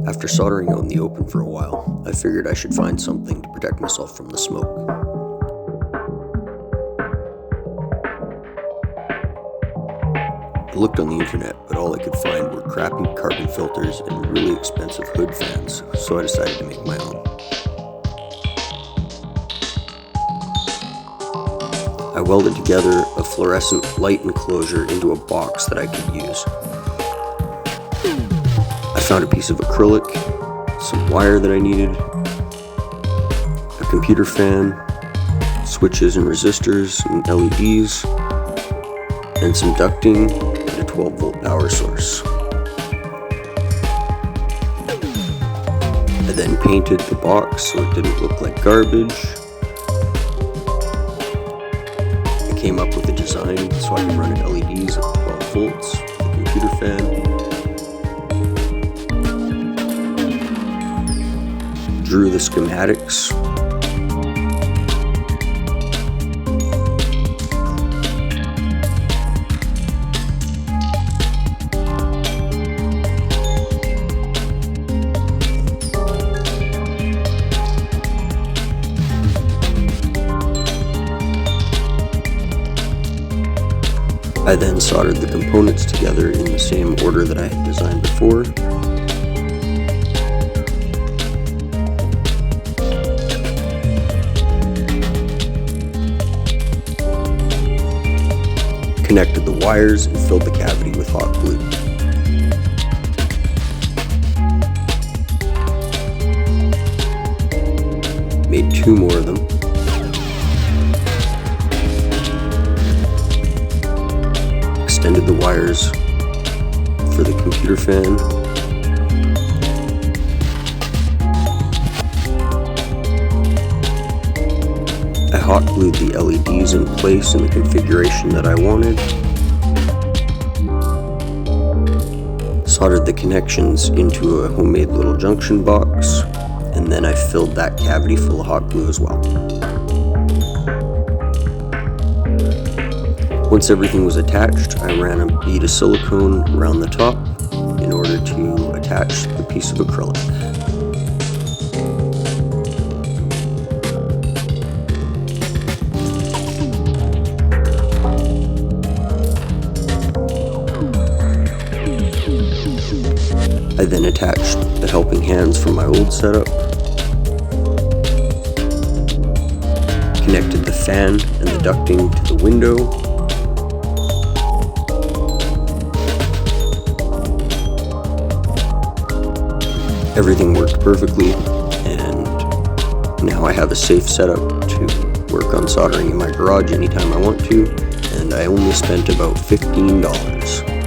After soldering out in the open for a while, I figured I should find something to protect myself from the smoke. I looked on the internet, but all I could find were crappy carbon filters and really expensive hood fans, so I decided to make my own. I welded together a fluorescent light enclosure into a box that I could use. I found a piece of acrylic, some wire that I needed, a computer fan, switches and resistors and LEDs, and some ducting and a 12-volt power source. I then painted the box so it didn't look like garbage. I came up with a design so I could run LEDs at 12 volts, the computer fan, drew the schematics, I then soldered the components together in the same order that I had designed before. Connected the wires and filled the cavity with hot glue. Made 2 more of them. Extended the wires for the computer fan. I hot glued the LEDs in place in the configuration that I wanted. Soldered the connections into a homemade little junction box, and then I filled that cavity full of hot glue as well. Once everything was attached, I ran a bead of silicone around the top in order to attach the piece of acrylic. I then attached the helping hands from my old setup, connected the fan and the ducting to the window, everything worked perfectly, and now I have a safe setup to work on soldering in my garage anytime I want to, and I only spent about $15.